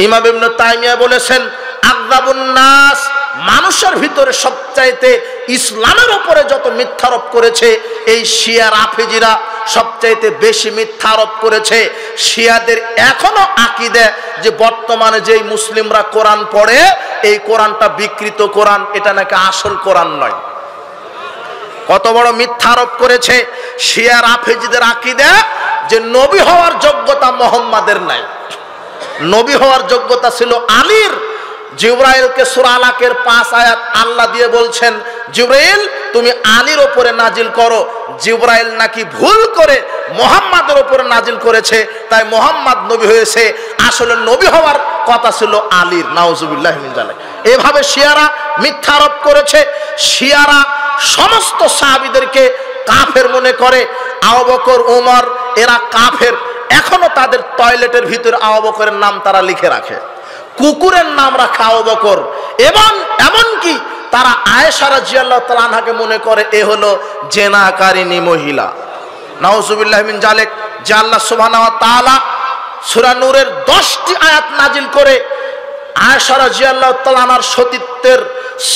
ইমাম ইবনে তাইমিয়া বলেছেন আকযাবুন নাস, মানুষের ভিতরে সবচাইতে ইসলামের উপরে যত মিথ্যারোপ করেছে এই শিয়া রাফেজিরা সবচাইতে বেশি মিথ্যারোপ করেছে। শিয়াদের এখনো আকীদা যে বর্তমানে যেই মুসলিমরা কোরআন পড়ে এই কোরআনটা বিকৃত কোরআন, এটা নাকি আসল কোরআন নয়। কত বড় মিথ্যারোপ করেছে শিয়া রাফেজিদের আকীদা যে নবী হওয়ার যোগ্যতা মুহাম্মাদের নাই, নবী হওয়ার যোগ্যতা ছিল আলীর। জিবরাইলকে সূরা আলাকের 5 আয়াত আল্লাহ দিয়ে বলছেন জিবরাইল তুমি আলীর উপরে নাজিল করো। জিবরাইল নাকি ভুল করে মুহাম্মাদের উপরে নাজিল করেছে, তাই মুহাম্মদ নবী হয়েছে, আসলে নবী হওয়ার কথা ছিল আলীর। নাউজুবিল্লাহ মিন যালিক। এভাবে শিয়ারা মিথ্যা আরোপ করেছে। শিয়ারা সমস্ত সাহাবীদেরকে কাফের মনে করে। আবু বকর ওমর এরা কাফের, এখনো তাদের টয়লেটের ভিতরে আবু বকরের নাম তারা লিখে রাখে, কুকুরের নাম রাখা আবু বকর, এবং এমনকি তারা আয়েশা রাদিয়াল্লাহু তাআলা আনহাকে মনে করে এ হলো জেনাকারিনী মহিলা। নাউজুবিল্লাহ মিন যালিক। যে আল্লাহ সুবহানাহু ওয়া তাআলা সূরা নূরের 10টি আয়াত নাজিল করে আয়েশা রাদিয়াল্লাহু তাআলা আনহার সতীত্বের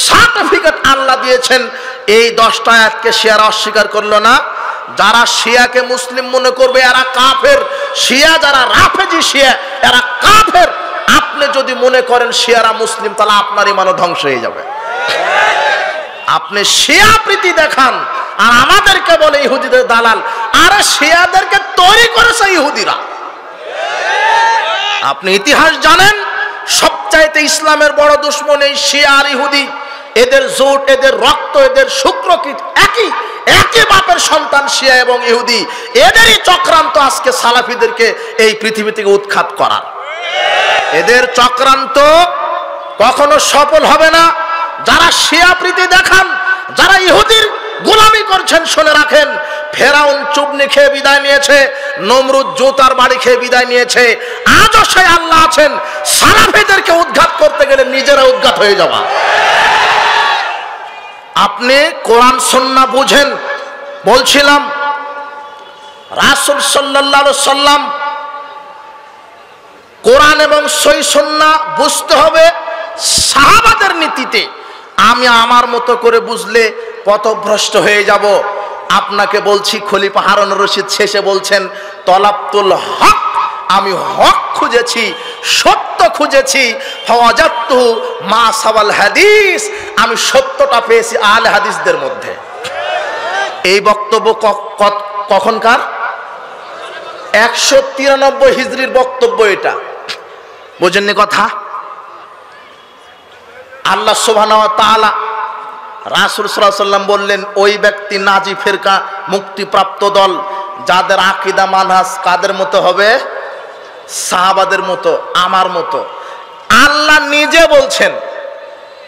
সার্টিফিকেট আল্লাহ দিয়েছেন, এই 10টা আয়াতকে শিয়ারা অস্বীকার করলো না। যারা শিয়াকে মুসলিম মনে করবে এরা কাফের, শিয়া যারা রাফেজি শিয়া এরা কাফের। আপনি যদি মনে করেন শিয়ারা মুসলিম তাহলে আপনার ঈমানও ধ্বংস হয়ে যাবে। আপনি শিয়া প্রীতি দেখান আর আমাদেরকে বলে ইহুদিদের দালাল। আরে শিয়াদেরকে তৈরি করেছে ইহুদিরা। আপনি ইতিহাস জানেন, সবচাইতে ইসলামের বড় দুশমন এই শিয়া আর ইহুদি। এদের জোট, এদের রক্ত, এদের শুক্রকীট একই বাপের সন্তান শিয়া এবং ইহুদি। এদেরই চক্রান্ত আজকে সালাফিদেরকে এই পৃথিবী থেকে উৎখাত করার। এদের চক্রান্ত কখনো সফল হবে না। যারা শিয়া প্রীতি দেখান, যারা ইহুদির গোলামি করছেন, শুনে রাখেন ফেরাউন চুবনি খেয়ে বিদায় নিয়েছে, নমরুদ জুতার বাড়ি খেয়ে বিদায় নিয়েছে। আজও সেই আল্লাহ আছেন। সালাফিদেরকে উৎখাত করতে গেলে নিজেরা উৎখাত হয়ে যাওয়া। আপনি কোরআন সুন্নাহ বুঝেন। বলছিলাম রাসূল সাল্লাল্লাহু আলাইহি সাল্লাম কোরআন এবং সহিহ সুন্নাহ বুঝতে হবে সাহাবাদের নীতিতে। আমি আমার মতো করে বুঝলে পথভ্রষ্ট হয়ে যাব। আপনাকে বলছি, খলিফা হারুনুর রশিদ শেষে বলছেন তলাবতুল হক, আমি হক খুঁজেছি, সত্য খুঁজেছি, ফাওয়াজাতু মা সাওয়াল হাদিস, আমি সত্যটা পেয়েছি আহলে হাদিসদের মধ্যে। এই বক্তব্য কখনকার? 193 হিজরির বক্তব্য এটা। বুঝেননি কথা? আল্লাহ সুবহানাহু ওয়া তাআলা রাসূল সাল্লাল্লাহু আলাইহি ওয়াসাল্লাম বললেন ওই ব্যক্তি নাজি ফেরকা মুক্তিপ্রাপ্ত দল যাদের আকীদা মানহাজ কাদের মতো হবে? সাহাবাদের মতো, আমার মতো। আল্লাহ নিজে বলছেন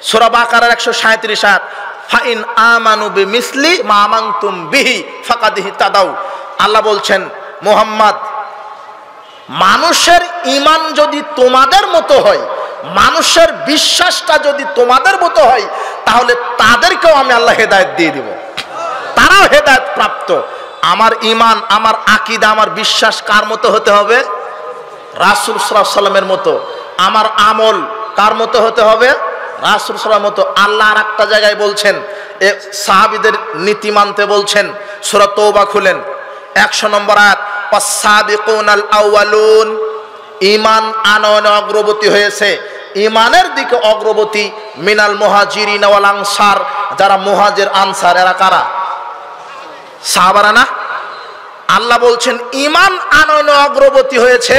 সূরা বাকারার 137 আয়াত, ফাইন আমানু বিমিসলি মা আমানতুম বিহি ফাকাদ ইহতাদাউ। আল্লাহ বলছেন মুহাম্মদ, মানুষের ঈমান যদি তোমাদের মতো হয়, মানুষের বিশ্বাসটা যদি তোমাদের মতো হয়, তাহলে তাদেরকেও আমি আল্লাহ হেদায়েত দিয়ে দিব, তারাও হেদায়েত প্রাপ্ত। আমার ঈমান, আমার আকীদা, আমার বিশ্বাস কার মতো হতে হবে? রাসূল সাল্লাল্লাহু আলাইহি ওয়াসাল্লামের মতো। আমার আমল কার মতো হতে হবে? রাসূল সাল্লাল্লাহু আলাইহি ওয়াসাল্লামের মতো। আল্লাহ আর একটা জায়গায় বলছেন, সাহাবীদের নীতি মানতে বলছেন। সূরা তওবা খুলেন, 100 নম্বর আয়াত, ওয়াস-সাবিকুনাল আউয়ালুন। ঈমান আনয়নে অগ্রগতি হয়েছে, ঈমানের দিকে অগ্রগতি, মিনাল মুহাজিরিন ওয়াল আনসার, যারা মুহাজির আনসার এরা কারা? সাহাবারা না? আল্লাহ বলছেন ঈমান আনয়নে অগ্রগতি হয়েছে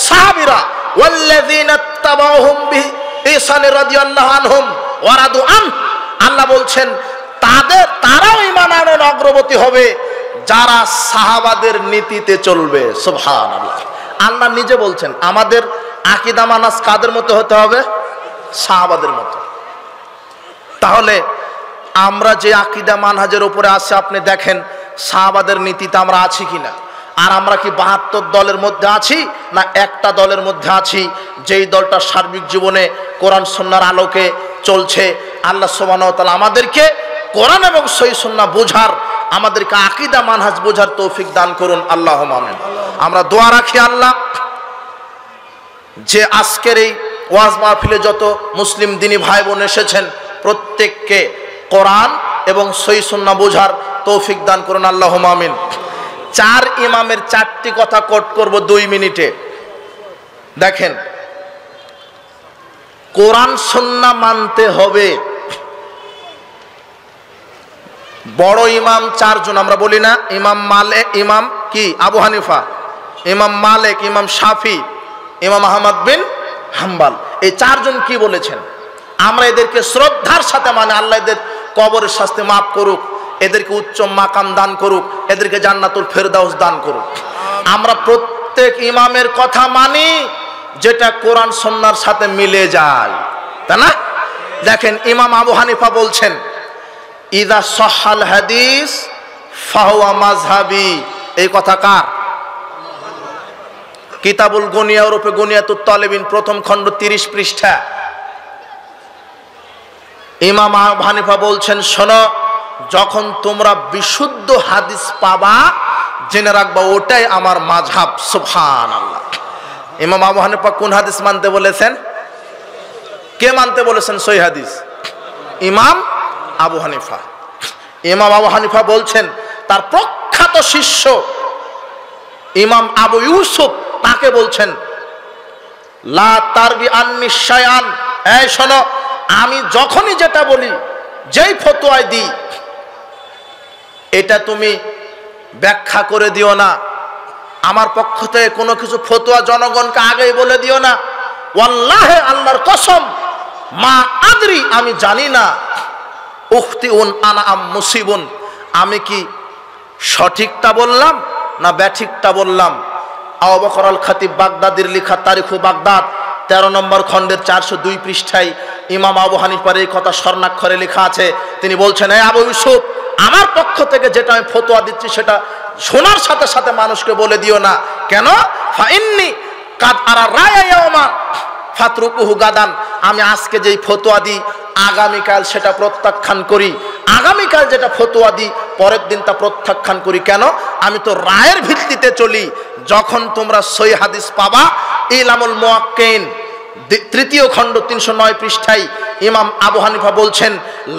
সাহাবীরা। ওয়াল্লাযিনা তাবাউহুম বিইহসান রাদিয়াল্লাহু আনহুম ওয়া রাদু আন। আল্লাহ বলছেন তারাও ঈমান আনয়নে অগ্রগতি হবে যারা সাহাবাদের নীতিতে চলবে। সুবহানাল্লাহ। আল্লাহ নিজে বলছেন আমাদের আকীদা মানহাজ কাদের মতো হতে হবে? সাহাবাদের মতো। তাহলে আমরা যে আকীদা মানহাজের উপরে আছে আপনি দেখেন সাহাবাদের নীতিতে আমরা আছি কিনা। আর আমরা কি 72 দলের মধ্যে আছি না একটা দলের মধ্যে আছি যেই দলটা সার্বিক জীবনে কোরআন সুন্নাহর আলোকে চলছে? আল্লাহ সুবহানাহু ওয়া তাআলা আমাদেরকে কোরআন এবং সহিহ সুন্নাহ বোঝার, আমাদেরকে আকীদা মানহাজ বোঝার তৌফিক দান করুন। আল্লাহুম্মা আমিন। আমরা দোয়া রাখি আল্লাহ যে আজকের এই ওয়াজ মাহফিলে যত মুসলিম দিনী ভাই বোন এসেছেন প্রত্যেককে কোরআন এবং সহিহ সুন্নাহ বোঝার তৌফিক দান করুন, আল্লাহুম্মা আমিন। 4 ইমামের 4টি কথা কোট করব 2 মিনিটে। দেখেন, কোরআন সুন্নাহ মানতে হবে। বড় ইমাম 4 জন, আমরা বলি না ইমাম মালিক, ইমাম কি আবু হানিফা, ইমাম মালিক, ইমাম শাফি, ইমাম আহমদ বিন হাম্বল। এই 4 জন কি বলেছেন? আমরা এদেরকে শ্রদ্ধার সাথে মানে, আল্লাহ এদের কবরের শাস্তি মাফ করুক, এদেরকে উচ্চ মাকাম দান করুক, এদেরকে জান্নাতুল ফেরদাউস দান করুক। আমরা প্রত্যেক ইমামের কথা মানি যেটা কোরআন সুন্নাহর সাথে মিলে যায়, তাই না? দেখেন, ইমাম আবু হানিফা বলছেন ইদা সহাল হাদিস ফাহুয়া মাযহাবি। এই কথা কার? কিতাবুল গুনিয়া ওরফে গুনিয়াতুত তালিবিন, প্রথম খণ্ড 30 পৃষ্ঠা। ইমাম আবু হানিফা বলছেন, শোনো, যখন তোমরা বিশুদ্ধ হাদিস পাবা জেনে রাখবা ওটাই আমার মাযহাব। সুবহানাল্লাহ। ইমাম আবু হানিফা কোন হাদিস মানতে বলেছেন? কে মানতে বলেছেন সহিহ হাদিস? ইমাম আবু হানিফা। ইমাম আবু হানিফা বলছেন তার প্রখ্যাত শিষ্য ইমাম আবু ইউসুফ তাকে বলছেন লা তারবি আন্নি শায়ান, এই শোনো, আমি যখনই যেটা বলি, যেই ফতোয়ায় দিই, এটা তুমি ব্যাখ্যা করে দিও না, আমার পক্ষ থেকে কোনো কিছু ফতোয়া জনগণকে আগেই বলে দিও না। ওয়াল্লাহি, আল্লাহর কসম, মা আদরি, আমি জানি না, উখতিউন আনা আম মুসিবুন, আমি কি সঠিকটা বললাম না ব্যাঠিকটা বললাম। আবু বকর আল খাতিব বাগদাদির লেখা তারিখু বাগদাদ 13 নম্বর খণ্ডের 402 পৃষ্ঠায় ইমাম আবু হানিফার এই কথা স্বর্ণাক্ষরে লেখা আছে। তিনি বলছেন, এই আবু ইউসুফ, আমার পক্ষ থেকে যেটা আমি ফতোয়া দিচ্ছি সেটা শোনার সাথে সাথে মানুষকে বলে দিও না। কেন? ফাইন্নি কাদ আরা রায়া ইয়াউমা ফাতরুকুহু গাদান, আমি আজকে যেই ফতোয়া দিই আগামীকাল সেটা প্রত্যাখ্যান করি, আগামীকাল যেটা ফতোয়া দিই পরের দিন তা প্রত্যাখ্যান করি। কেন? আমি তো রায়ের ভিত্তিতে চলি। যখন তোমরা সহিহ হাদিস পাবা, ইলামুল মুওয়াক্কিন 3য় খণ্ড 309 পৃষ্ঠায় ইমাম আবু হানিফা বলছেন,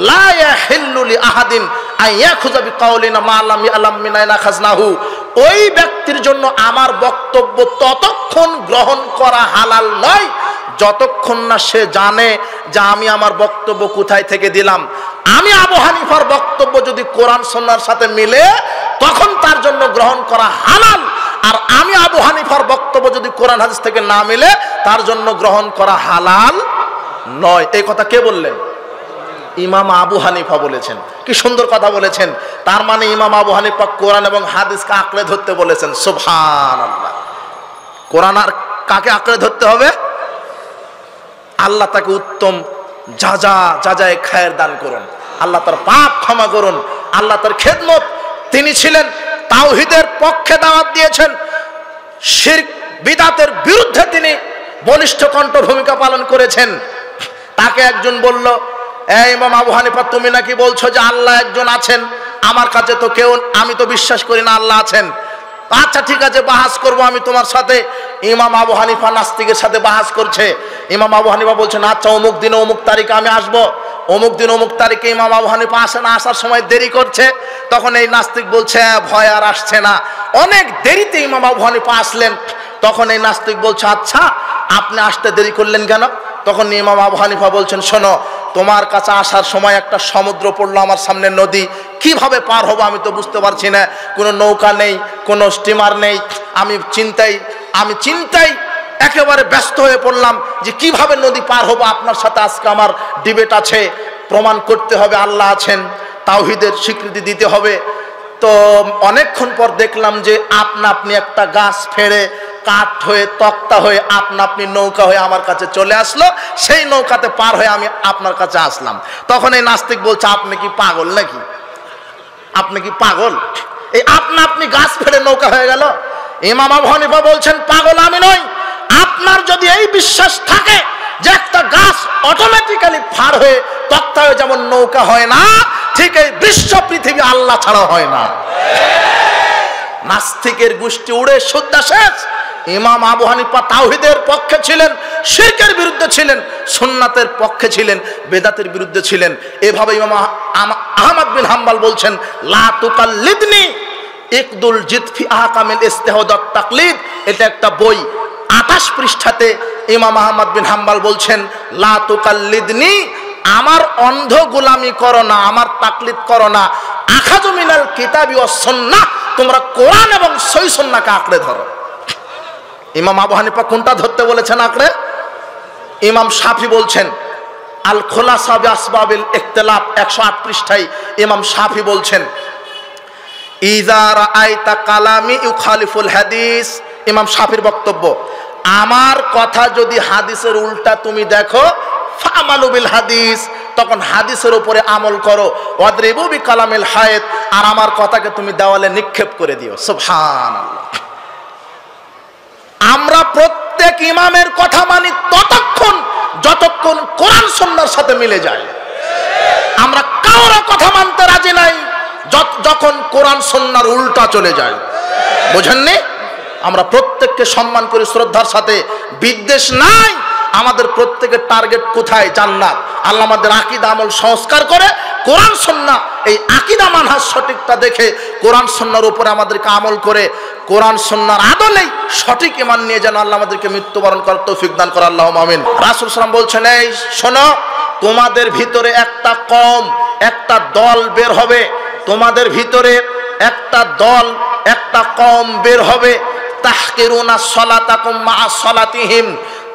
লা ইয়াহিল্লু লি আহাদিন আইয়াখুযা বিকাউলিনা মা লাম ইয়ালাম মিন আইনা খাজনাহু, ওই ব্যক্তির জন্য আমার বক্তব্য ততক্ষণ গ্রহণ করা হালাল নয় যতক্ষণ না সে জানে যে আমি আমার বক্তব্য কোথায় থেকে দিলাম। আমি আবু হানিফার বক্তব্য যদি কোরআন সুন্নাহর সাথে মিলে তখন তার জন্য গ্রহণ করা হালাল, আর আমি আবু হানিফার বক্তব্য যদি কোরআন হাদিস থেকে না মিলে তার জন্য গ্রহণ করা হালাল নয়। এই কথা কে বললেন? ইমাম আবু হানিফা বলেছেন। কি সুন্দর কথা বলেছেন। তার মানে ইমাম আবু হানিফা কোরআন এবং হাদিসকে আঁকড়ে ধরতে বলেছেন। সুবহানাল্লাহ। কোরআন আর কাকে আঁকড়ে ধরতে হবে? আল্লাহ তাকে উত্তম যাজায় খায়ের দান করুন, আল্লাহ তার পাপ ক্ষমা করুন, আল্লাহ তার খেদমত, তিনি ছিলেন তাওহীদের পক্ষে দাওয়াত দিয়েছেন, শিরক বিদআতের বিরুদ্ধে তিনি বলিষ্ঠ কণ্ঠ ভূমিকা পালন করেছেন। তাকে একজন বলল, এই ইমাম আবু হানিফা, তুমি নাকি বলছো যে আল্লাহ একজন আছেন, আমার কাছে তো কেউ, আমি তো বিশ্বাস করি না আল্লাহ আছেন। আচ্ছা ঠিক আছে, বাহাস করবো আমি তোমার সাথে। ইমাম আবু হানিফা নাস্তিকের সাথে বাহাস করছে। ইমাম আবু হানিফা বলছেন, আচ্ছা অমুক দিনে অমুক তারিখে আমি আসবো। অমুক দিন অমুক তারিখে ইমাম আবু হানিফা আসে না, আসার সময় দেরি করছে। তখন এই নাস্তিক বলছে, ভয় আর আসছে না। অনেক দেরিতে ইমাম আবু হানিফা আসলেন। তখন এই নাস্তিক বলছে, আচ্ছা আপনি আসতে দেরি করলেন কেন? তখন ইমাম আবু হানিফা বলছেন, শোনো, তোমার কাছে আসার সময় একটা সমুদ্র পড়লো আমার সামনে, নদী, কিভাবে পার হবো আমি তো বুঝতে পারছি না, কোনো নৌকা নেই, কোনো স্টিমার নেই। আমি চিন্তায় একেবারে ব্যস্ত হয়ে পড়লাম যে কিভাবে নদী পার হবো। আপনার সাথে আজকে আমার ডিবেট আছে, প্রমাণ করতে হবে আল্লাহ আছেন, তাওহীদের স্বীকৃতি দিতে হবে। তো অনেকক্ষণ পর দেখলাম যে আপনি একটা গাছ ফেড়ে কাঠ হয়ে তক্তা হয়ে আপনি নৌকা হয়ে আমার কাছে চলে আসলো, সেই নৌকাতে পার হয়ে আমি আপনার কাছে আসলাম। তখন এই নাস্তিক বলছে, আপনি কি পাগল নাকি? আপনি কি পাগল? এই আপনি গাছ ফেড়ে নৌকা হয়ে গেল। ইমাম আবু হানিফা বলছেন, পাগল আমি নই। আপনার যদি এই বিশ্বাস থাকে যে একটা গাছ অটোমেটিক্যালি পার হয়ে তক্তা হয়ে যেমন নৌকা হয় না, ঠিক এই বিশ্ব পৃথিবী আল্লাহ ছাড়া হয় না। নাস্তিকের গোষ্ঠী উড়ে শুদ্ধা শেষ। ইমাম আবু হানিফা তাওহীদের পক্ষে ছিলেন, শিরকের বিরুদ্ধে ছিলেন, সুন্নাতের পক্ষে ছিলেন, বেদাতের বিরুদ্ধে ছিলেন। এভাবে ইমাম আহমদ বিন হাম্বল বলছেন, লা তুকাল্লিদনি ইকদুল জিদ ফি আহকামিল ইজতিহাদ ওয়াত তাকলিদ। এটা একটা বই, 28 পৃষ্ঠাতে ইমাম আহমদ বিন হাম্বল বলছেন, লা তুকাল্লিদনি, আমার অন্ধ গোলামি করো না, আমার তাকলিদ করো না। আখাযু মিনাল কিতাবি ওয়াস সুন্নাহ, তোমরা কোরআন এবং সহিহ সুন্নাহকে আঁকড়ে ধরো। ইমাম আবু হানিফা কোনটা ধরতে বলেছেন আঁকড়ে? ইমাম শাফি বলছেন, আল খুলাসা বি আসবাবিল ইখতিলাফ 108 পৃষ্ঠায় ইমাম শাফি বলছেন, ইযা রাআইতা কালামি ইউখালিফুল হাদিস। ইমাম শাফির বক্তব্য, আমার কথা যদি হাদিসের উল্টা তুমি দেখো, ফামালু বিল হাদিস, তখন হাদিসের উপরে আমল করো। ওয়াদরিবু বিকালামিল হায়াত, আর আমার কথাকে তুমি দেওয়ালে নিক্ষেপ করে দিও। সুবহানাল্লাহ। আমরা প্রত্যেক ইমামের কথা মানি ততক্ষণ যতক্ষণ কোরআন সুন্নাহর সাথে মিলে যায়। আমরা কারো কথা মানতে রাজি নাই যখন কোরআন সুন্নাহর উল্টা চলে যায়। বুঝেননি? আমরা প্রত্যেককে সম্মান করি, শ্রদ্ধার সাথে, বিদ্বেষ নাই। আমাদের প্রত্যেকের টার্গেট কোথায়? জান্নাত। আল্লাহ আমাদের আকীদা আমল সংস্কার করে কোরআন সুন্নাহ, এই আকীদা মানহাজ সঠিকটা দেখে কোরআন সুন্নাহর উপরে আমাদেরকে আমল করে কোরআন সুন্নাহর আদলেই সঠিক ঈমান নিয়ে যেন আল্লাহ আমাদেরকে মৃত্যুবরণ করার তৌফিক দান করে। আল্লাহুম্মা আমিন। রাসূল সাল্লাল্লাহু আলাইহি ওয়াসাল্লাম বলছেন, এই শোনো, তোমাদের ভিতরে একটা কওম, একটা দল বের হবে, তোমাদের ভিতরে একটা দল, একটা কওম বের হবে, তাহকিরুনা সালাতাকুম মা সালাতিহিম,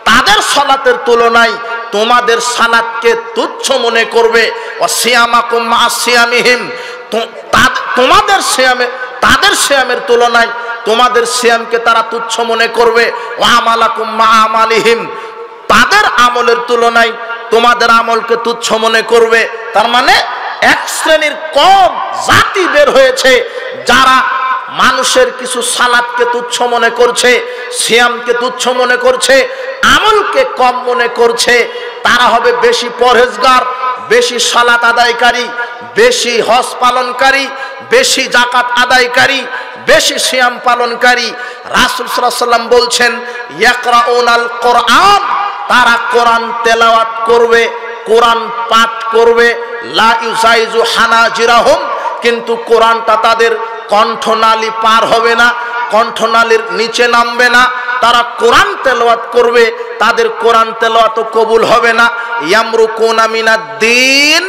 তাদের সালাতের তুলনায় তোমাদের সালাতকে তুচ্ছ মনে করবে। ওয়া সিয়ামাকুম মা সিয়ামিহিম, তোমাদের সিয়ামে তাদের সিয়ামের তুলনায় তোমাদের সিয়ামকে তারা তুচ্ছ মনে করবে। ওয়া আমালাকুম মা আমালিহিম, তাদের আমলের তুলনায় তোমাদের আমলকে তুচ্ছ মনে করবে। তার মানে এক শ্রেণীর কম জাতি বের হয়েছে যারা মানুষের কিছু সালাতকে তুচ্ছ মনে করছে, সিয়ামকে তুচ্ছ মনে করছে, আমলকে কম মনে করছে। তারা হবে বেশি পরহেজগার, বেশি সালাত আদায়কারী, বেশি হজ পালনকারী, বেশি যাকাত আদায়কারী, বেশি সিয়াম পালনকারী। রাসূল সাল্লাল্লাহু আলাইহি ওয়াসাল্লাম বলছেন, ইয়াকরাউনাল কোরআন, তারা কোরআন তেলাওয়াত করবে, কোরআন পাঠ করবে, লা ইউজাইজু হানাজিরাহুম, কিন্তু কোরআনটা তাদের কণ্ঠনালী পার হবে না, কণ্ঠনালীর নিচে নামবে না। তারা কোরআন তেলাওয়াত করবে, তাদের কোরআন তেলাওয়াত কবুল হবে না। ইয়ামরুকুনা মিনাদ-দ্বীন,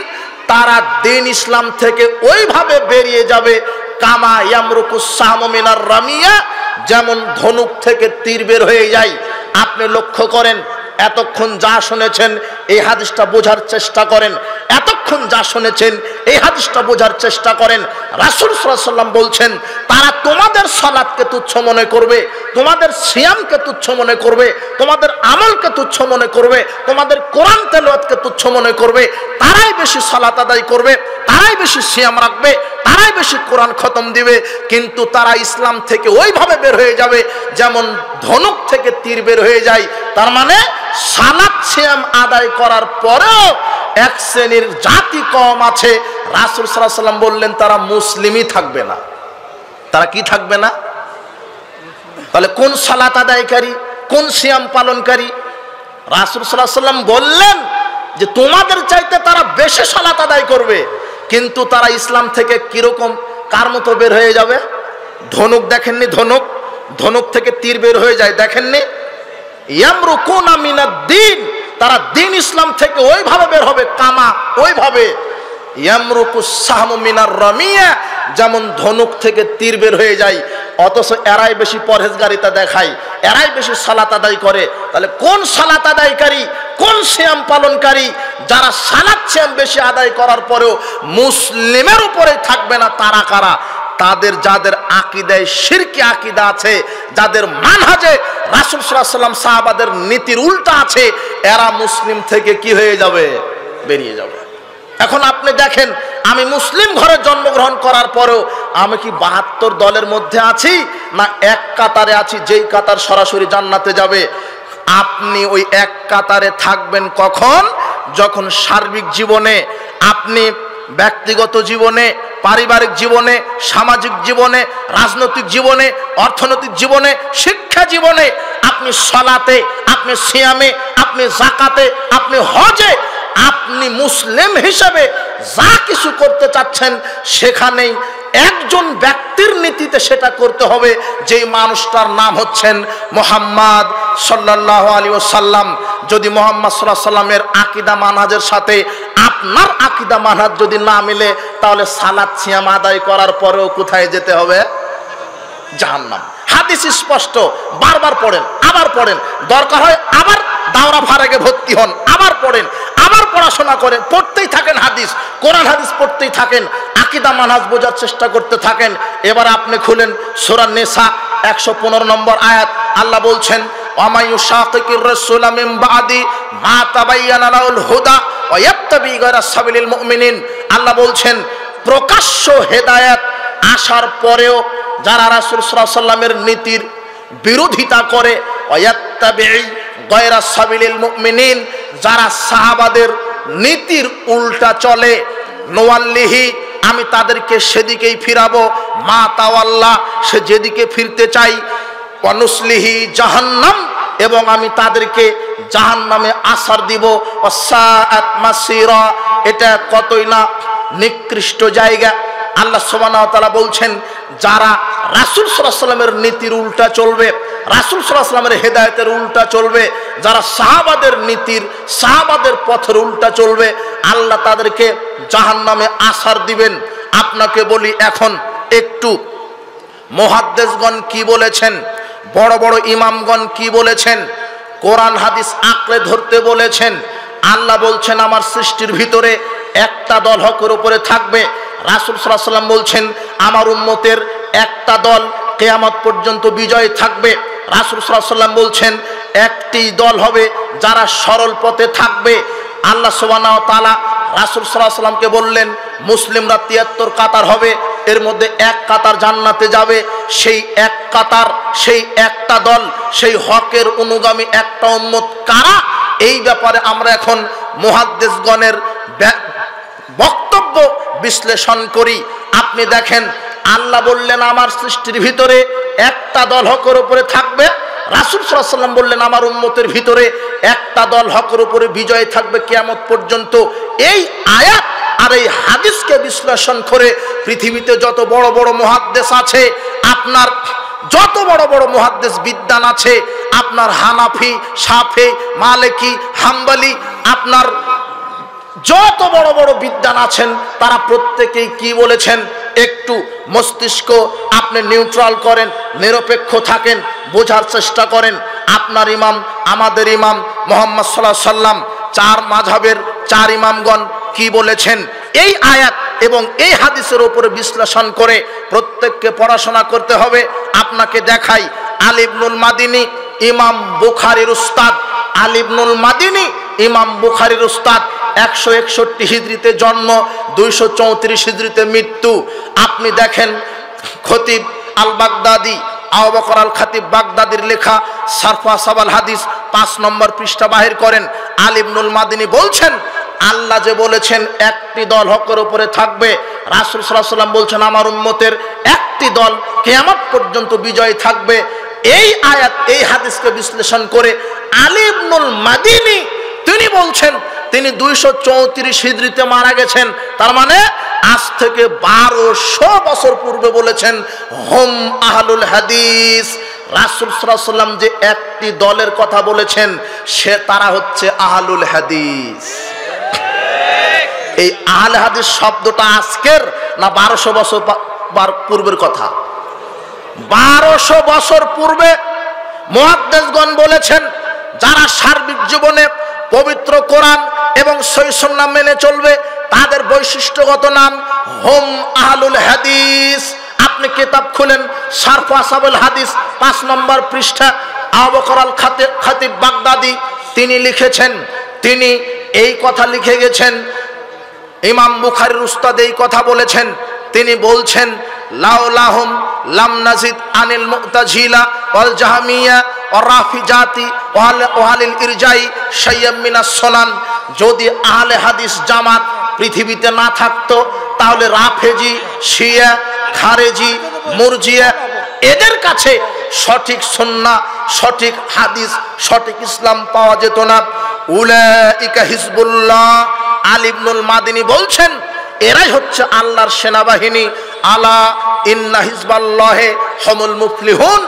তারা দ্বীন ইসলাম থেকে ওইভাবে বেরিয়ে যাবে, কামা ইয়ামরুকুস সাহমু মিনার রামিয়া, যেমন ধনুক থেকে তীর বের হয়ে যায়। আপনি লক্ষ্য করেন, এতক্ষণ যা শুনেছেন এই হাদিসটা বোঝার চেষ্টা করেন, এতক্ষণ যা শুনেছেন এই হাদিসটা বোঝার চেষ্টা করেন। রাসূল সাল্লাল্লাহু আলাইহি ওয়াসাল্লাম বলছেন, তারা তোমাদের সালাতকে তুচ্ছ মনে করবে, তোমাদের সিয়ামকে তুচ্ছ মনে করবে, তোমাদের আমলকে তুচ্ছ মনে করবে, তোমাদের কোরআন তেলাওয়াতকে তুচ্ছ মনে করবে। তারাই বেশি সালাত আদায় করবে, তারাই বেশি সিয়াম রাখবে, তারাই বেশি কোরআন খতম দিবে, কিন্তু তারা ইসলাম থেকে ওইভাবে বের হয়ে যাবে যেমন ধনুক থেকে তীর বের হয়ে যায়। তার মানে সালাত সিয়াম আদায় করার পরেও এক শ্রেণীর জাতি কম আছে, রাসূল সাল্লাল্লাহু আলাইহি ওয়াসাল্লাম বললেন তারা মুসলিমই থাকবে না। তারা কি থাকবে না? তাহলে কোন সালাত আদায়কারী, কোন সিয়াম পালনকারী? রাসূল সাল্লাল্লাহু আলাইহি ওয়াসাল্লাম বললেন যে তোমাদের চাইতে তারা বেশি সালাত আদায় করবে, কিন্তু তারা ইসলাম থেকে কিরকম, কার মতো বের হয়ে যাবে? ধনুক দেখেননি? ধনুক, ধনুক থেকে তীর বের হয়ে যায়, দেখেননি? ইয়ামরুকুনা মিনাদ-দ্বীন, তারা দ্বীন ইসলাম থেকে ওইভাবে বের হবে, কামা ওইভাবে ইয়ামরুকুস সাহমু মিনার রামিয়া, যেমন ধনুক থেকে তীর বের হয়ে যায়। অথচ এরাই বেশি পরহেজগারিতা দেখায়, এরাই বেশি সালাত আদায় করে। তাহলে কোন সালাত আদায়কারী, কোন সিয়াম পালনকারী যারা সালাত সিয়াম বেশি আদায় করার পরেও মুসলিমের উপরে থাকবে না, তারা কারা? তাদের যাদের আকীদায় শিরকি আকীদা আছে, যাদের মানহাজে রাসূল সাল্লাল্লাহু আলাইহি ওয়াসাল্লাম সাহাবাদের নীতির উল্টা আছে, এরা মুসলিম থেকে কি হয়ে যাবে? বেরিয়ে যাবে। এখন আপনি দেখেন, আমি মুসলিম ঘরে জন্মগ্রহণ করার পরেও আমি কি 72 দলের মধ্যে আছি, না এক কাতারে আছি, যেই কাতার সরাসরি জান্নাতে যাবে? আপনি ওই এক কাতারে থাকবেন কখন? যখন সার্বিক জীবনে, আপনি ব্যক্তিগত জীবনে, পারিবারিক জীবনে, সামাজিক জীবনে, রাজনৈতিক জীবনে, অর্থনৈতিক জীবনে, শিক্ষা জীবনে, আপনি সালাতে, আপনি সিয়ামে, আপনি যাকাতে, আপনি হজে, আপনি মুসলিম হিসেবে যা কিছু করতে চাচ্ছেন সেখানেই একজন ব্যক্তির নীতিতে সেটা করতে হবে, যেই মানুষটার নাম হচ্ছেন মুহাম্মদ সাল্লাল্লাহু আলাইহি ওয়াসাল্লাম। যদি মুহাম্মদ সাল্লাল্লাহু আলাইহি ওয়াসাল্লামের আকীদা মানহাজের সাথে আপনার আকীদা মানহাজ যদি না মিলে, তাহলে সালাত সিয়াম আদায় করার পরেও কোথায় যেতে হবে? জাহান্নাম। হাদিস স্পষ্ট, বারবার পড়েন, আবার পড়েন, দরকার হয় আবার দাওরা ফারাগে ভর্তি হন, আবার পড়েন, আবার পড়াশোনা করেন, পড়তেই থাকেন হাদিস, কোরআন হাদিস পড়তেই থাকেন, আকীদা মানহাজ বোঝার চেষ্টা করতে থাকেন। এবার আপনি খুলেন সূরা নিসা 115 নম্বর আয়াত। আল্লাহ বলছেন, ওয়া ইউশাকিকির রাসূলা মিন বাদি মা তাবায়্যানা লাহুল হুদা ওয়া ইয়াত্তাবি গায়রা সাবিলিল মুমিনিন। আল্লাহ বলছেন, প্রকাশ্য হেদায়েত আসার পরেও যারা রাসূল সাল্লাল্লাহু আলাইহি ওয়াসাল্লামের নীতির বিরোধিতা করে, ওয়া ইয়াত্তাবি গায়রা সাবিলিল মুমিনিন, যারা সাহাবাদের নীতির উল্টা চলে, নোয়াল্লিহি, আমি তাদেরকে সেদিকেই ফিরাবো, মা তাওয়াল্লা, সে যেদিকে ফিরতে চাই, ওয়ানুসলিহি জাহান্নাম, এবং আমি তাদেরকে জাহান্নামে আসার দিব, ওয়াসাআত মাসিরা, এটা কতই না নিকৃষ্ট জায়গা। আল্লাহ সুবহানাহু ওয়া তাআলা বলছেন, যারা রাসূল সাল্লাল্লাহু আলাইহি ওয়াসাল্লামের নীতির উল্টা চলবে, রাসূল সাল্লাল্লাহু আলাইহি ওয়াসাল্লামের হেদায়েতের উল্টা চলবে, যারা সাহাবাদের নীতির, সাহাবাদের পথের উল্টা চলবে, আল্লাহ তাদেরকে জাহান্নামে আসার দিবেন। আপনাকে বলি, এখন একটু মুহাদ্দিসগণ কি বলেছেন, বড় বড় ইমামগণ কি বলেছেন, কোরআন হাদিস আঁকড়ে ধরতে বলেছেন। আল্লাহ বলছেন, আমার সৃষ্টির ভিতরে একটা দল হকের উপরে থাকবে। রাসূল সাল্লাল্লাহু আলাইহি ওয়াসাল্লাম বলছেন, আমার উম্মতের একটা দল কিয়ামত পর্যন্ত বিজয় থাকবে। রাসূল সাল্লাল্লাহু আলাইহি ওয়াসাল্লাম বলছেন, একটি দল হবে যারা সরল পথে থাকবে। আল্লাহ সুবহানাহু ওয়া তাআলা রাসূল সাল্লাল্লাহু আলাইহি ওয়াসাল্লামকে বললেন, মুসলিমরা 73 কাতার হবে, এর মধ্যে এক কাতার জান্নাতে যাবে। সেই এক কাতার, সেই একটা দল, সেই হকের অনুগামী একটা উম্মত কারা, এই ব্যাপারে আমরা এখন মুহাদ্দিসগণের বক্তব্য বিশ্লেষণ করি। আপনি দেখেন, আল্লাহ বললেন আমার সৃষ্টির ভিতরে একটা দল হকের উপরে থাকবে, রাসূল সাল্লাল্লাহু আলাইহি ওয়াসাল্লাম বললেন আমার উম্মতের ভিতরে একটা দল হকের উপরে বিজয় থাকবে কিয়ামত পর্যন্ত। এই আয়াত আর এই হাদিসকে বিশ্লেষণ করে পৃথিবীতে যত বড় বড় মুহাদ্দিস আছে, আপনার যত বড় বড় মুহাদ্দিস বিদ্বান আছে, আপনার হানাফি, শাফি, মালিকি, হাম্বলি, আপনার যত বড় বড় বিদ্বান আছেন, তারা প্রত্যেকেই কি বলেছেন, একটু মস্তিষ্ক আপনি নিউট্রাল করেন, নিরপেক্ষ থাকেন, বোঝার চেষ্টা করেন। আপনার ইমাম, আমাদের ইমাম মুহাম্মদ সাল্লাল্লাহু আলাইহি ওয়াসাল্লাম, চার মাযহাবের চার ইমামগণ কি বলেছেন, এই আয়াত এবং এই হাদিসের উপরে বিশ্লেষণ করে প্রত্যেককে পড়াশোনা করতে হবে। আপনাকে দেখাই, আলী ইবনুল মাদিনী ইমাম বুখারীর উস্তাদ, আলী ইবনুল মাদিনী ইমাম বুখারীর উস্তাদ, 161 হিজরিতে জন্ম, 234 হিজরিতে মৃত্যু। আপনি দেখেন, খতিব আল বাগদাদি, আবু বকর আল খতিব বাগদাদির লেখা সারফা সাবাল হাদিস 5 নম্বর পৃষ্ঠা বাহির করেন। আলী ইবনুল মাদিনী বলছেন, আল্লাহ যে বলেছেন একটি দল হকের উপরে থাকবে, রাসূল সাল্লাল্লাহু আলাইহি ওয়াসাল্লাম বলছেন আমার উম্মতের একটি দল কিয়ামত পর্যন্ত বিজয় থাকবে। এই আয়াত, এই হাদিসকে বিশ্লেষণ করে আলী ইবনুল মাদিনী তিনি বলছেন, তিনি 234 হিজরিতে মারা গেছেন, তার মানে আজ থেকে 1200 বছর পূর্বে বলেছেন, হুম আহলুল হাদিস। রাসূল সাল্লাল্লাহু আলাইহি ওয়াসাল্লাম যে একটি দলের কথা বলেছেন, সে তারা হচ্ছে আহলুল হাদিস। এই আহলে হাদিস শব্দটা আজকের না 1200 বছর পূর্বের কথা? 1200 বছর পূর্বে মুহাদ্দিসগণ বলেছেন, যারা সার্বিক জীবনে পবিত্র কোরআন এবং সহিহ সুন্নাহ মেনে চলবে, তাদের বৈশিষ্ট্যগত নাম হুম আহলুল হাদিস। আপনি কিতাব খুলেন, সারফ আসাবুল হাদিস 5 নম্বর পৃষ্ঠা, আবু বকর আল খতিব বাগদাদি তিনি লিখেছেন, তিনি এই কথা লিখে গেছেন, ইমাম বুখারীর উস্তাদ এই কথা বলেছেন। তিনি বলছেন, লাউলাহুম লাম নাজিদ আনিল মুতাজিলা ওয়াল জাহমিয়া ওয়া রাফিজাতি ওয়া আহলিল ইরজাই শাইয়্যাম মিনাস সুনান। যদি আহলে হাদিস জামাত পৃথিবীতে না থাকতো, তাহলে রাফেজি, শিয়া, খারেজি, মুরজিয়া এদের কাছে সঠিক সুন্নাহ, সঠিক হাদিস, সঠিক ইসলাম পাওয়া যেত না। উলাইকা হিজবুল্লাহ, আলী ইবনুল মাদিনী বলছেন এরাই হচ্ছে আল্লাহর সেনাবাহিনী। আলা ইন্না হিজবাল্লাহি হুমুল মুফলিহুন,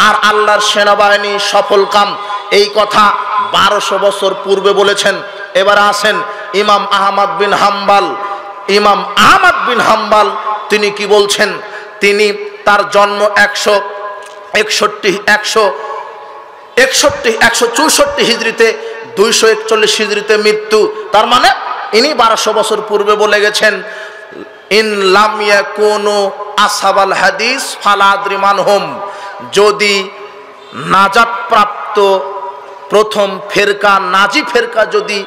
আর আল্লাহর সেনাবাহিনী সফল কাম। এই কথা 1200 বছর পূর্বে বলেছেন। এবার আসেন ইমাম আহমদ বিন হাম্বল। ইমাম আহমদ বিন হাম্বল তিনি কি বলছেন? তিনি তার জন্ম 164 হিজরিতে, 241 হিজরিতে মৃত্যু। তার মানে ইনি 1200 বছর পূর্বে বলে গেছেন, ইন লাম ইয়াকুনু আসহাবাল হাদিস ফালা আদরি মানহুম, যদি নাজাত প্রাপ্ত প্রথম ফেরকা, নাজি ফেরকা যদি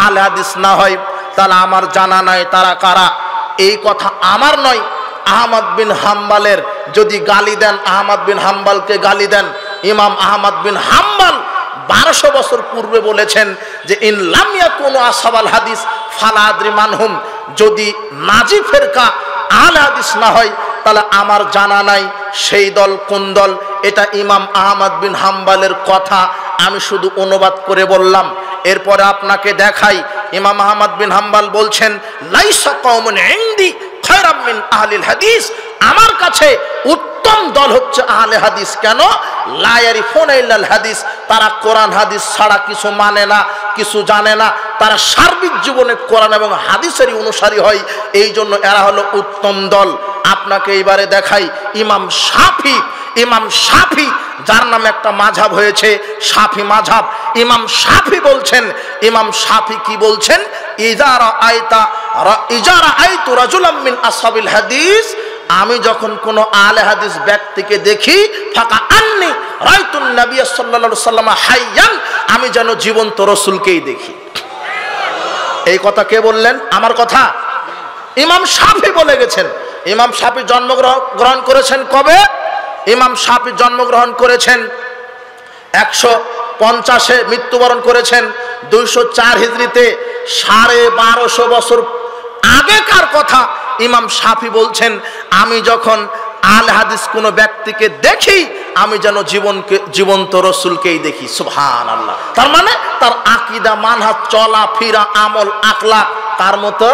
আহলে হাদিস না হয়, তাহলে আমার জানা নাই তারা কারা। এই কথা আমার নয়, আহমদ বিন হাম্বলের। যদি গালি দেন, আহমদ বিন হাম্বলকে গালি দেন। ইমাম আহমদ বিন হাম্বল 1200 বছর পূর্বে বলেছেন যে ইন লাম ইয়াকুনু আসহাবাল হাদিস ফালা আদরি মানহুম, যদি নাজি ফেরকা আহলে হাদিস না হয় তাহলে আমার জানা নাই সেই দল কোন দল। এটা ইমাম আহমদ বিন হাম্বলের কথা, আমি শুধু অনুবাদ করে বললাম। এরপরে আপনাকে দেখাই, ইমাম আহমদ বিন হাম্বল বলছেন লাইসা কওমুন ইনদি খায়রাম মিন আহলিল হাদিস, আমার কাছে উত্তম দল হচ্ছে আহলে হাদিস। কেন? লা ইয়ারিফুনা ইল্লাল হাদিস, তারা কোরআন হাদিস ছাড়া কিছু মানে না, কিছু জানে না। তারা সার্বিক জীবনে কোরআন এবং হাদিসেরই অনুসারী হয়, এই জন্য এরা হলো উত্তম দল। আপনাকে এইবারে দেখাই ইমাম শাফি। ইমাম শাফি, যার নামে একটা মাযহাব হয়েছে শাফি মাযহাব। ইমাম শাফি বলছেন, ইমাম শাফি কি বলছেন? ইজারা আইতু রাজুলাম মিন আসহাবিল হাদিস, আমি যখন কোন আহলে হাদিস ব্যক্তিকে দেখি, ফাকা আন্নি রাইতুন নবী সাল্লাল্লাহু আলাইহি ওয়াসাল্লাম হাইয়ান, আমি যেন জীবন্ত রাসূলকেই দেখি। এই কথা কে বললেন? আমার কথা। ইমাম শাফি বলে গেছেন। ইমাম শাফি জন্মগ্রহণ করেছেন কবে? ইমাম শাফি জন্মগ্রহণ করেছেন 150-এ, মৃত্যুবরণ করেছেন 204 হিজরিতে। 1250 বছর আগেকার কথা ইমাম শাফি বলছেন, আমি যখন আহলে হাদিস কোন ব্যক্তিকে দেখি, আমি যেন জীবন্ত রাসূলকেই দেখি। সুবহানাল্লাহ। তার মানে তার আকীদা, মানহাজ, চলা ফিরা, আমল, আখলাক তার মতো,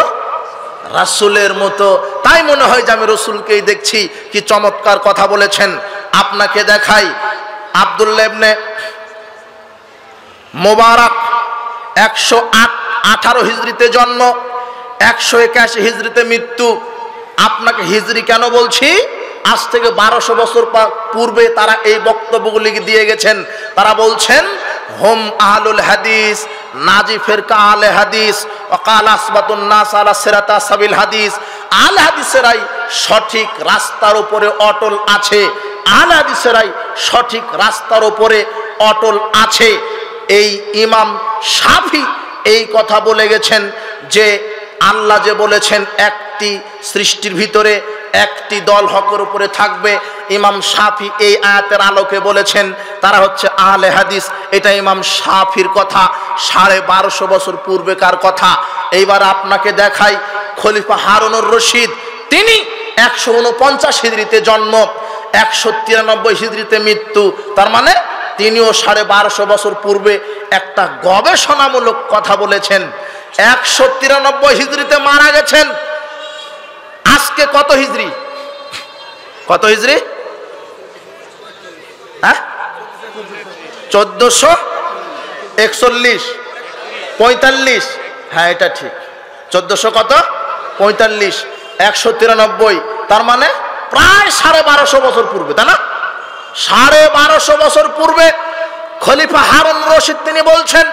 রাসূলের মতো। তাই মনে হয় যে আমি রাসূলকেই দেখছি। কি চমৎকার কথা বলেছেন। আপনাকে দেখাই, আব্দুল্লাহ ইবনে মুবারক 118 হিজরিতে জন্ম, 181 হিজরিতে মৃত্যু। আপনাকে হিজরি কেন বলছি? আজ থেকে 1200 বছর পূর্বে তারা এই বক্তব্যগুলি দিয়ে গেছেন। তারা বলছেন হুম আহলুল হাদিস, নাজি ফিরকা আহলে হাদিস, ওয়াকাল আসবাতুন নাস আলা সিরাত আসহাবিল হাদিস। আহলে হাদিসেরাই সঠিক রাস্তার উপরে অটল আছে, আহলে হাদিসেরাই সঠিক রাস্তার উপরে অটল আছে। এই ইমাম শাফি এই কথা বলে গেছেন যে আল্লাহ যে বলেছেন একটি সৃষ্টির ভিতরে একটি দল হকের উপরে থাকবে, ইমাম শাফি এই আয়াতের আলোকে বলেছেন তারা হচ্ছে আহলে হাদিস। এটা ইমাম শাফির কথা, 1250 বছর পূর্বেকার কথা। এইবার আপনাকে দেখাই খলিফা হারুনুর রশিদ। তিনি 149 হিজরিতে জন্ম, 193 হিজরিতে মৃত্যু। তার মানে তিনিও 1250 বছর পূর্বে একটা গবেষণামূলক কথা বলেছেন। 193 হিজরিতে মারা গেছেন। আজকে কত হিজরি? কত হিজরি? 1441, 45। হ্যাঁ এটা ঠিক। 1400 কত? 45, 193। তার মানে প্রায় 1250 বছর পূর্বে, তাই না? 1250 বছর পূর্বে খলিফা হারুন রশিদ তিনি বলছেন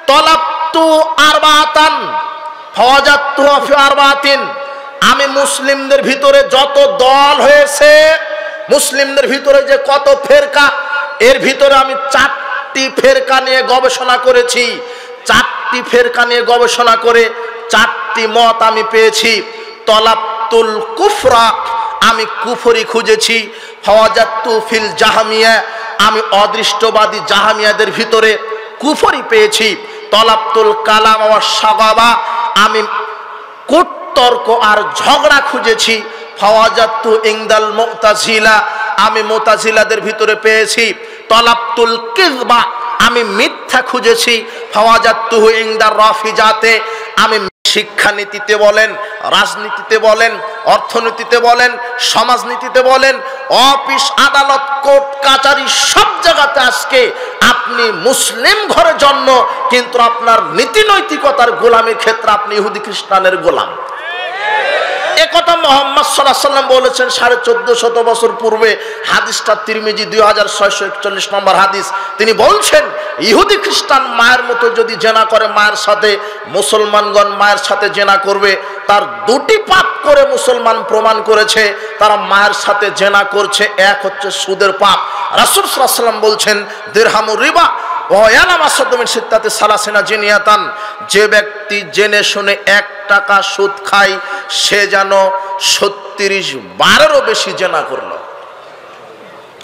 তলাবতু আরবাতান ফাওয়াজাতু ফি আরবাতিন, আমি মুসলিমদের ভিতরে যত দল হয়েছে, মুসলিমদের ভিতরে যে কত ফেরকা, এর ভিতরে আমি 4টি ফেরকা নিয়ে গবেষণা করেছি। 4টি ফেরকা নিয়ে গবেষণা করে 4টি মত আমি পেয়েছি। তলাবতুল কুফরা, আমি কুফরি খুঁজেছি। ফাওয়াজাতু ফিল জাহমিয়া, আমি অদৃষ্টবাদী জাহামিয়াদের ভিতরে কুফরি পেয়েছি। তলাবতুল কালাম ওয়া শাগাবা, আমি কূট তর্ক আর ঝগড়া খুঁজেছি, ফাওয়াজাতু ইনদাল মুতাজিলা, আমি মুতাজিলাদের ভিতরে পেয়েছি। তলাবতুল কিযবা, আমি মিথ্যা খুঁজেছি। ফাওয়াজাতুহু ইনদার রাফিজাতে, আমি শিক্ষানীতিতে বলেন, রাজনীতিতে বলেন, অর্থনীতিতে বলেন, সমাজনীতিতে বলেন, অফিস আদালত কোর্ট কাচারি সব জায়গাতে আজকে আপনি মুসলিম ঘরে জন্ম, কিন্তু আপনার নীতি নৈতিকতার গোলামির ক্ষেত্রে আপনি ইহুদি খ্রিস্টানের গোলাম। একথা মুহাম্মদ সাল্লাল্লাহু আলাইহি ওয়াসাল্লাম বলেছেন 1450 বছর পূর্বে। হাদিসটা তিরমিজি 2641 নম্বর হাদিস। তিনি বলছেন ইহুদি খ্রিস্টান মায়ের মতো যদি জেনা করে মায়ের সাথে, মুসলমানগণ মায়ের সাথে জেনা করবে। তার দুটি পাপ করে মুসলমান প্রমাণ করেছে তারা মায়ের সাথে জেনা করছে। এক হচ্ছে সুদের পাপ। রাসূল সাল্লাল্লাহু আলাইহি ওয়াসাল্লাম বলছেন দিরহামুর রিবা জিনিয়াতান, যে ব্যক্তি জেনে শুনে 1 টাকা সুদ খায় সে যেন 36 বারেরও বেশি জেনা করল।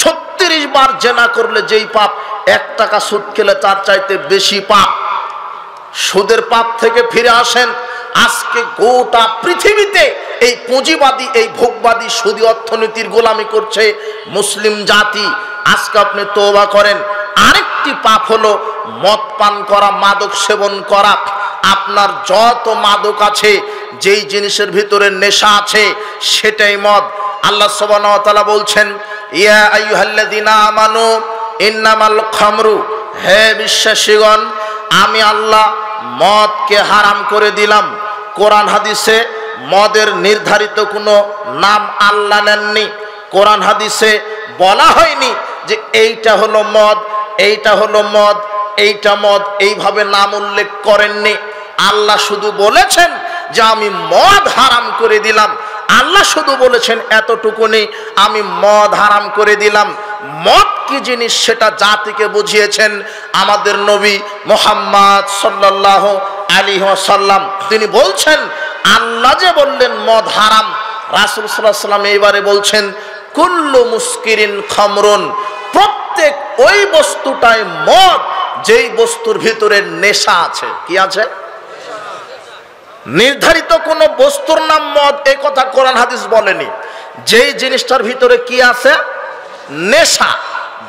36 বার জেনা করলে যেই পাপ, 1 টাকা সুদ খেলে তার চাইতে বেশি পাপ। সুদের পাপ থেকে ফিরে আসেন। আজকে গোটা পৃথিবীতে এই পুঁজিবাদী, এই ভোগবাদী সুদী অর্থনীতির গোলামি করছে মুসলিম জাতি। আজকে আপনি তওবা করেন। আরেকটি পাপ হলো মদ পান করা, মাদক সেবন করা। আপনার যত মাদক আছে, যেই জিনিসের ভিতরে নেশা আছে সেটাই মদ। আল্লাহ সুবহানাহু ওয়া তাআলা বলছেন ইয়া আইয়ুহাল্লাযীনা আমানু ইন্নামাল খামরু, হে বিশ্বাসীগণ আমি আল্লাহ মদকে হারাম করে দিলাম। কোরআন হাদিসে মদের নির্ধারিত কোনো নাম আল্লাহ নেননি। কোরআন হাদিসে বলা হয়নি যে এইটা হলো মদ, এইটা হলো মদ, এইটা মদ, এইভাবে নাম উল্লেখ করেননি। আল্লাহ শুধু বলেছেন যে আমি মদ হারাম করে দিলাম। আল্লাহ শুধু বলেছেন এতটুকুনি, আমি মদ হারাম করে দিলাম। মদ কি জিনিস সেটা জাতিকে বুঝিয়েছেন আমাদের নবী মুহাম্মদ সাল্লাল্লাহু আলাইহি ওয়াসাল্লাম। তিনি বলছেন আল্লাহ যে বললেন মদ হারাম, রাসূল সাল্লাল্লাহু আলাইহি ওয়াসাল্লাম এবারে বলছেন কুল্লু মুস্কিরিন খামরুন, প্রত্যেক ওই বস্তুটাই মদ যেই বস্তুর ভিতরে নেশা আছে। কি আছে? নির্ধারিত কোন বস্তুর নাম মদ, এই কথা কোরআন হাদিস বলেনি। যেই জিনিসটার ভিতরে কি আছে? নেশা।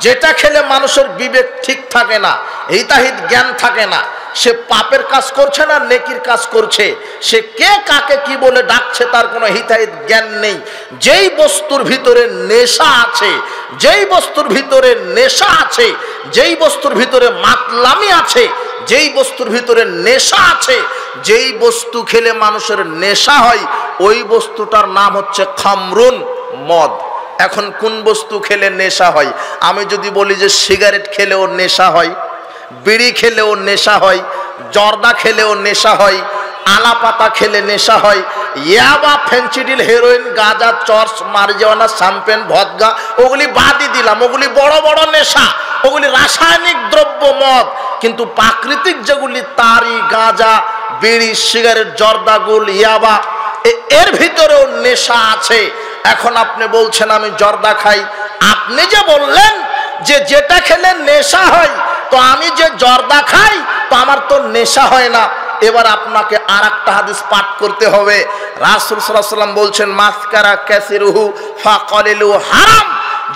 যেটা খেলে মানুষের বিবেক ঠিক থাকে না, হিতাহিত জ্ঞান থাকে না, সে পাপের কাজ করছে না নেকির কাজ করছে, সে কে কাকে কি বলে ডাকছে তার কোনো হিতাহিত জ্ঞান নেই। যেই বস্তুর ভিতরে নেশা আছে, যেই বস্তুর ভিতরে নেশা আছে, যেই বস্তুর ভিতরে মাতলামি আছে, যেই বস্তুর ভিতরে নেশা আছে, যেই বস্তু খেলে মানুষের নেশা হয়, ওই বস্তুটার নাম হচ্ছে খামরুন, মদ। এখন কোন বস্তু খেলে নেশা হয়? আমি যদি বলি যে সিগারেট খেলেও নেশা হয়, বিড়ি খেলেও নেশা হয়, জর্দা খেলেও নেশা হয়, আলা পাতা খেলে নেশা হয়, ইয়াবা, ফেন্সিডিল, হেরোইন, গাঁজা, চর্চ, মারিজুয়ানা, শ্যাম্পেন, ভদকা, ওগুলি বাদই দিলাম। ওগুলি বড় বড় নেশা, ওগুলি রাসায়নিক দ্রব্য মদ। কিন্তু প্রাকৃতিক যেগুলি তারি, গাঁজা, বিড়ি, সিগারেট, জর্দা, গুল, ইয়াবা, এর ভিতরেও নেশা আছে। এখন আপনি বলছেন আমি জর্দা খাই, আপনি যে বললেন যে যেটা খেলে নেশা হয়, তো আমি যে জর্দা খাই তো আমার তো নেশা হয় না। এবার আপনাকে আরেকটা হাদিস পাঠ করতে হবে। রাসূল সাল্লাল্লাহু আলাইহি ওয়াসাল্লাম বলছেন মাসকারা কাসিরুহু ফাকালিলু হারাম,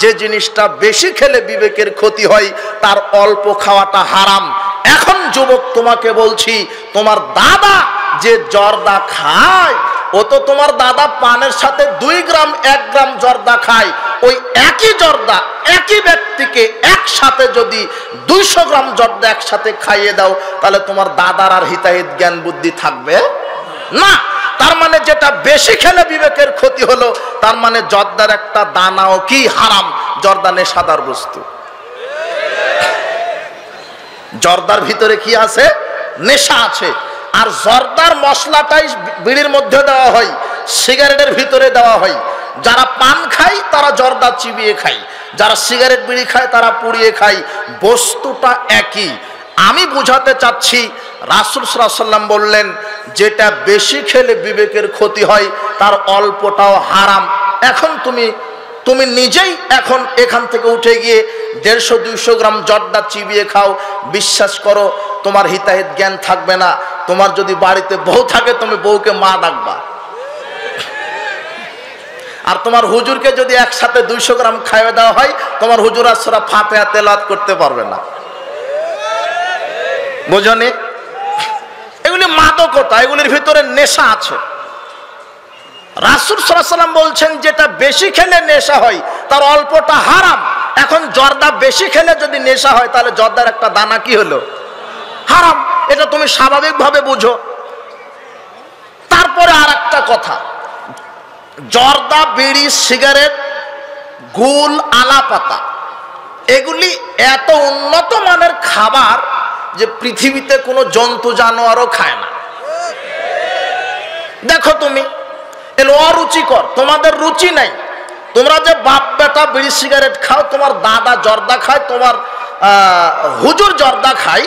যে জিনিসটা বেশি খেলে বিবেকের ক্ষতি হয় তার অল্প খাওয়াটা হারাম। এখন যুবক তোমাকে বলছি, তোমার দাদা যে জর্দা খায়, ও তো তোমার দাদা পানের সাথে 2 গ্রাম 1 গ্রাম জর্দা খায়। ওই একই জর্দা একই ব্যক্তিকে একসাথে যদি 200 গ্রাম জর্দা একসাথে খাইয়ে দাও, তাহলে তোমার দাদার আর হিতাহিত জ্ঞান বুদ্ধি থাকবে না। তার মানে যেটা বেশি খেলে বিবেকের ক্ষতি হলো, তার মানে জর্দার একটা দানাও কি হারাম। জর্দা নেশাদার বস্তু। জর্দার ভিতরে কি আছে? নেশা আছে। আর জর্দার মশলাটাই বিড়ির মধ্যে দেওয়া হয়, সিগারেটের ভিতরে দেওয়া হয়। যারা পান খায় তারা জর্দা চিবিয়ে খায়, যারা সিগারেট বিড়ি খায় তারা পুড়িয়ে খায়। বস্তুটা একই। আমি বুঝাতে চাচ্ছি, রাসূল সাল্লাল্লাহু আলাইহি ওয়াসাল্লাম বললেন যেটা বেশি খেলে বিবেকের ক্ষতি হয় তার অল্পটাও হারাম। এখন তুমি নিজেই এখন এখান থেকে উঠে গিয়ে 150-200 গ্রাম জর্দা চিবিয়ে খাও, বিশ্বাস করো তোমার হিতাহিত জ্ঞান থাকবে না। তোমার যদি বাড়িতে বউ থাকে তুমি বউকে মা ডাকবা, আর তোমার হুজুরকে যদি একসাথে 200 গ্রাম খাইয়ে দেওয়া হয়, তোমার হুজুর আর সূরা ফাতিহা তেলাওয়াত করতে পারবে না। বুঝনি? এগুলি মাদকতা, এগুলির ভিতরে নেশা আছে। রাসূল সাল্লাল্লাহু আলাইহি ওয়াসাল্লাম বলছেন যেটা বেশি খেলে নেশা হয় তার অল্পটা হারাম। এখন জর্দা বেশি খেলে যদি নেশা হয় তাহলে জর্দার একটা দানা কি হলো? হারাম। এটা তুমি স্বাভাবিকভাবে বুঝো। তারপরে আর একটা কথা, জর্দা, বিড়ি, সিগারেট, গুল, আলাপাতা এগুলি এত উন্নত মানের খাবার যে পৃথিবীতে কোনো জন্তু জানোয়ারও খায় না। দেখো তুমি এগুলো অরুচিকর, তোমাদের রুচি নাই। তোমরা যে বাপ বেটা বিড়ি সিগারেট খাও, তোমার দাদা জর্দা খায়, তোমার হুজুর জর্দা খায়,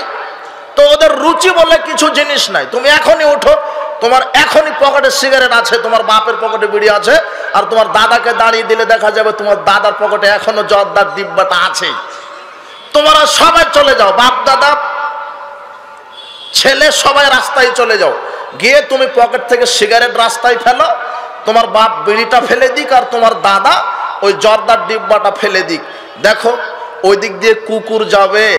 তো ওদের রুচি বলে কিছু জিনিস নাই। তুমি এখনই উঠো, তোমার এখনই পকেটে সিগারেট আছে, তোমার বাপের পকেটে বিড়ি আছে, আর তোমার দাদাকে দাঁড়িয়ে দিলে দেখা যাবে তোমার দাদার পকেটে এখনো জর্দার ডিব্বাটা আছে। তোমরা সবাই চলে যাও, বাপ দাদা ছেলে সবাই রাস্তায় চলে যাও, গিয়ে তুমি পকেট থেকে সিগারেট রাস্তায় ফেলো, তোমার বাপ বিড়িটা ফেলে দিক আর তোমার দাদা ওই জর্দার ডিব্বাটা ফেলে দিক। দেখো ওই দিক দিয়ে কুকুর যাবে।